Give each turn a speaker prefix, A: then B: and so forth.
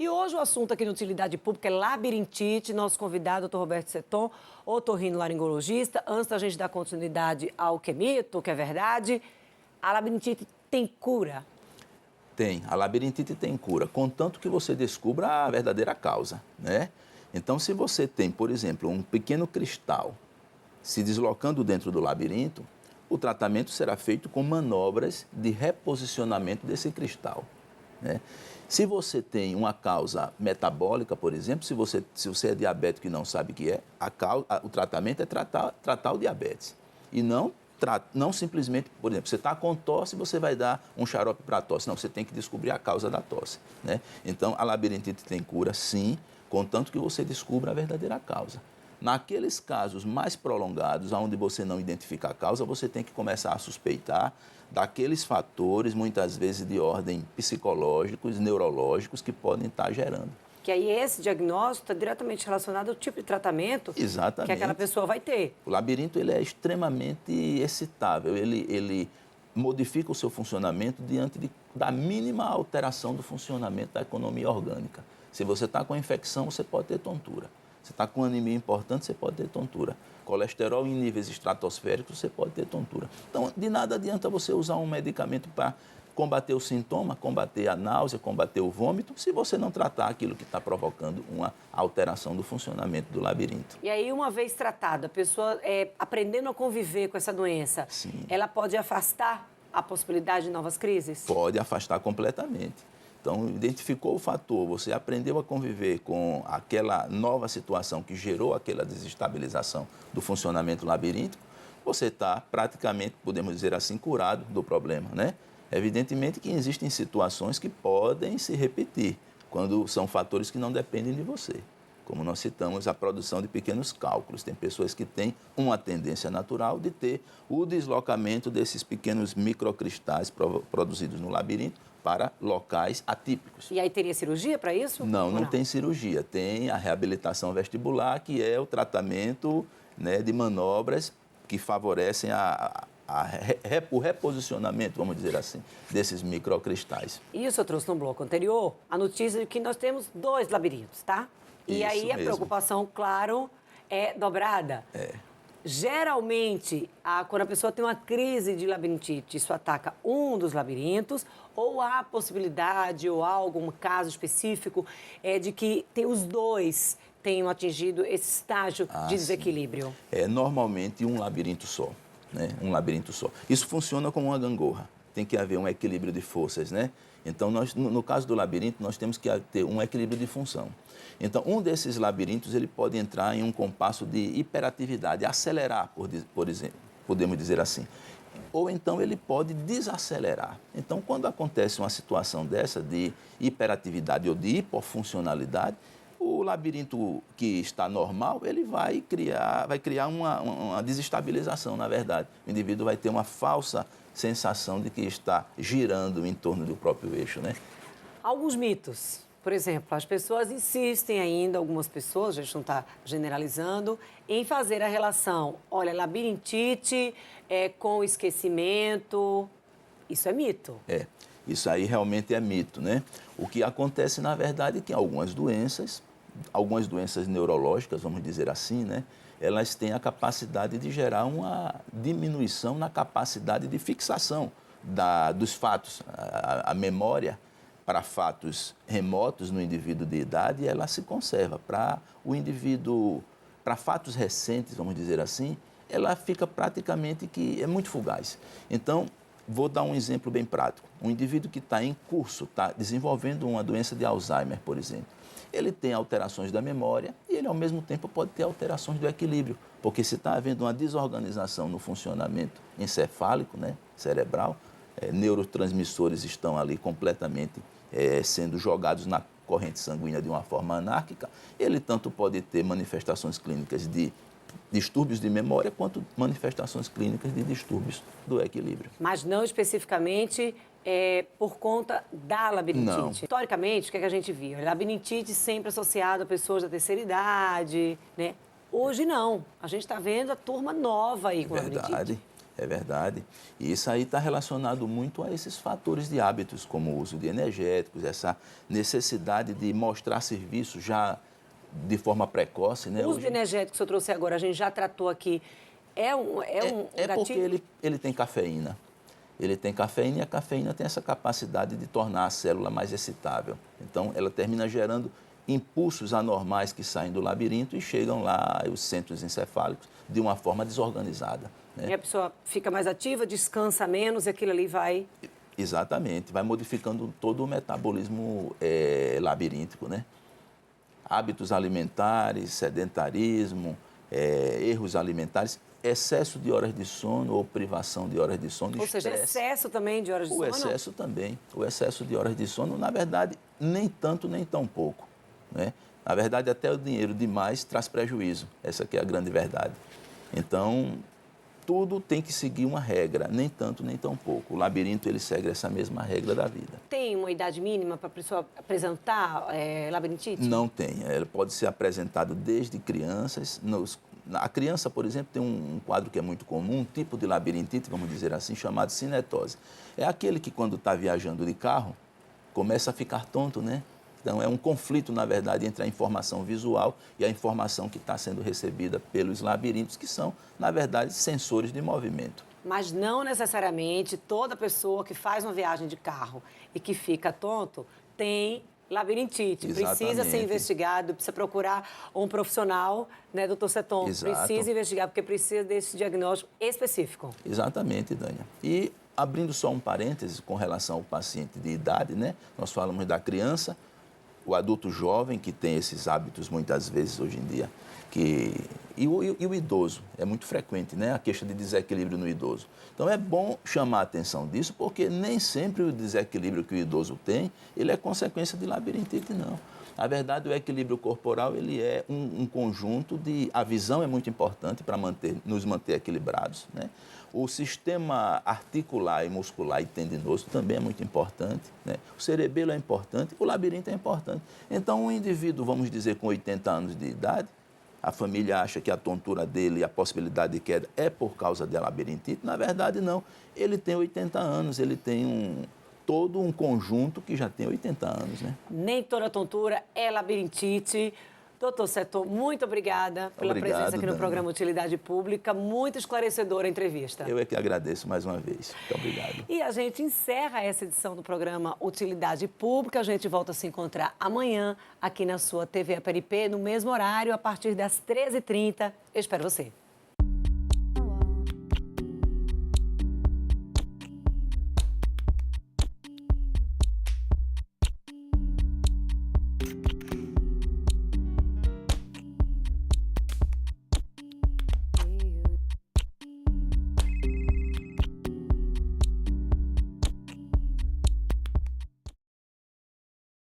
A: E hoje o assunto aqui no Utilidade Pública é labirintite. Nosso convidado, Dr. Roberto Seton, otorrinolaringologista. Antes da gente dar continuidade ao que é mito, o que é verdade, a labirintite tem cura?
B: Tem. A labirintite tem cura, contanto que você descubra a verdadeira causa, né? Então, se você tem, por exemplo, um pequeno cristal se deslocando dentro do labirinto, o tratamento será feito com manobras de reposicionamento desse cristal, né? Se você tem uma causa metabólica, por exemplo, se você é diabético e não sabe o que é, o tratamento é tratar o diabetes. E não simplesmente, por exemplo, você está com tosse, você vai dar um xarope para a tosse. Não, você tem que descobrir a causa da tosse, né? Então, a labirintite tem cura, sim, contanto que você descubra a verdadeira causa. Naqueles casos mais prolongados, onde você não identifica a causa, você tem que começar a suspeitar daqueles fatores, muitas vezes de ordem psicológicos, neurológicos, que podem estar gerando.
A: Que aí esse diagnóstico está diretamente relacionado ao tipo de tratamento
B: Exatamente.
A: que aquela pessoa vai ter.
B: O labirinto ele é extremamente excitável, ele modifica o seu funcionamento diante da mínima alteração do funcionamento da economia orgânica. Se você está com infecção, você pode ter tontura. Se está com anemia importante, você pode ter tontura. Colesterol em níveis estratosféricos, você pode ter tontura. Então, de nada adianta você usar um medicamento para combater o sintoma, combater a náusea, combater o vômito, se você não tratar aquilo que está provocando uma alteração do funcionamento do labirinto.
A: E aí, uma vez tratada, a pessoa aprendendo a conviver com essa doença,
B: Sim.
A: Ela pode afastar a possibilidade de novas crises?
B: Pode afastar completamente. Então, identificou o fator, você aprendeu a conviver com aquela nova situação que gerou aquela desestabilização do funcionamento labiríntico, você está praticamente, podemos dizer assim, curado do problema, né? Evidentemente que existem situações que podem se repetir, quando são fatores que não dependem de você. Como nós citamos, a produção de pequenos cálculos. Tem pessoas que têm uma tendência natural de ter o deslocamento desses pequenos microcristais produzidos no labirinto para locais atípicos.
A: E aí teria cirurgia para isso?
B: Não tem cirurgia. Tem a reabilitação vestibular, que é o tratamento, né, de manobras que favorecem o reposicionamento, vamos dizer assim, desses microcristais.
A: Isso eu trouxe no bloco anterior, a notícia de que nós temos 2 labirintos, tá? E aí
B: Isso
A: a
B: mesmo.
A: preocupação, claro, é dobrada. Geralmente, quando a pessoa tem uma crise de labirintite, isso ataca um dos labirintos, ou há possibilidade, ou há algum caso específico de que os 2 tenham atingido esse estágio de desequilíbrio?
B: É normalmente um labirinto só, né? Um labirinto só. Isso funciona como uma gangorra. Tem que haver um equilíbrio de forças, né? Então, no caso do labirinto, nós temos que ter um equilíbrio de função. Então, um desses labirintos, ele pode entrar em um compasso de hiperatividade, acelerar, por exemplo, podemos dizer assim. Ou então ele pode desacelerar. Então, quando acontece uma situação dessa de hiperatividade ou de hipofuncionalidade, o labirinto que está normal, ele vai criar uma desestabilização, na verdade. O indivíduo vai ter uma falsa sensação de que está girando em torno do próprio eixo, né?
A: Alguns mitos. Por exemplo, as pessoas insistem ainda, algumas pessoas, a gente não está generalizando, em fazer a relação, olha, labirintite com esquecimento. Isso é mito.
B: Isso aí realmente é mito, né? O que acontece, na verdade, é que algumas doenças neurológicas, vamos dizer assim, né? Elas têm a capacidade de gerar uma diminuição na capacidade de fixação dos fatos. A memória para fatos remotos no indivíduo de idade, ela se conserva. Para o indivíduo, para fatos recentes, vamos dizer assim, ela fica praticamente que é muito fugaz. Então, vou dar um exemplo bem prático. Um indivíduo que está em curso, está desenvolvendo uma doença de Alzheimer, por exemplo. Ele tem alterações da memória e ele, ao mesmo tempo, pode ter alterações do equilíbrio, porque se está havendo uma desorganização no funcionamento encefálico, né, cerebral, neurotransmissores estão ali completamente sendo jogados na corrente sanguínea de uma forma anárquica, ele tanto pode ter manifestações clínicas de distúrbios de memória, quanto manifestações clínicas de distúrbios do equilíbrio.
A: Mas não especificamente por conta da labirintite?
B: Não.
A: Historicamente, o que a gente viu? Labirintite sempre associada a pessoas da terceira idade, né? Hoje não. A gente está vendo a turma nova aí com labirintite.
B: Verdade. É verdade. E isso aí está relacionado muito a esses fatores de hábitos, como o uso de energéticos, essa necessidade de mostrar serviço já de forma precoce, né?
A: O uso de energéticos que eu trouxe agora, a gente já tratou aqui, é um
B: É porque
A: gatilho?
B: ele tem cafeína. Ele tem cafeína e a cafeína tem essa capacidade de tornar a célula mais excitável. Então, ela termina gerando impulsos anormais que saem do labirinto e chegam lá aos centros encefálicos de uma forma desorganizada, né?
A: E a pessoa fica mais ativa, descansa menos e aquilo ali vai...
B: Exatamente, vai modificando todo o metabolismo labiríntico, né? Hábitos alimentares, sedentarismo, erros alimentares, excesso de horas de sono ou privação de horas de sono,
A: Ou seja,
B: estresse.
A: excesso também de horas de
B: O
A: sono?
B: excesso também. O excesso de horas de sono, na verdade, nem tanto, nem tão pouco, né? Na verdade, até o dinheiro demais traz prejuízo. Essa aqui é a grande verdade. Então, tudo tem que seguir uma regra, nem tanto, nem tão pouco. O labirinto, ele segue essa mesma regra da vida.
A: Tem uma idade mínima para a pessoa apresentar labirintite?
B: Não tem. Ela pode ser apresentada desde crianças. A criança, por exemplo, tem um quadro que é muito comum, um tipo de labirintite, vamos dizer assim, chamado cinetose. É aquele que, quando está viajando de carro, começa a ficar tonto, né? Então, é um conflito, na verdade, entre a informação visual e a informação que está sendo recebida pelos labirintos, que são, na verdade, sensores de movimento.
A: Mas não necessariamente toda pessoa que faz uma viagem de carro e que fica tonto tem labirintite.
B: Exatamente.
A: Precisa ser investigado, precisa procurar um profissional, né, doutor Seton?
B: Exato.
A: Precisa investigar, porque precisa desse diagnóstico específico.
B: Exatamente, Dânia. E abrindo só um parêntese com relação ao paciente de idade, né? Nós falamos da criança, o adulto jovem, que tem esses hábitos muitas vezes hoje em dia, e o idoso, é muito frequente, né? A queixa de desequilíbrio no idoso. Então é bom chamar a atenção disso, porque nem sempre o desequilíbrio que o idoso tem, ele é consequência de labirintite, não. Na verdade, o equilíbrio corporal, ele é um conjunto de... A visão é muito importante para nos manter equilibrados, né? O sistema articular e muscular e tendinoso também é muito importante, né? O cerebelo é importante, o labirinto é importante. Então, um indivíduo, vamos dizer, com 80 anos de idade, a família acha que a tontura dele e a possibilidade de queda é por causa da labirintite. Na verdade, não. Ele tem 80 anos, ele tem todo um conjunto que já tem 80 anos, né?
A: Nem toda tontura é labirintite. Doutor Seton, muito obrigada pela presença aqui no
B: Dani.
A: programa Utilidade Pública. Muito esclarecedora a entrevista.
B: Eu é que agradeço mais uma vez. Muito obrigado.
A: E a gente encerra essa edição do programa Utilidade Pública. A gente volta a se encontrar amanhã aqui na sua TV APRP, no mesmo horário, a partir das 13h30. Eu espero você.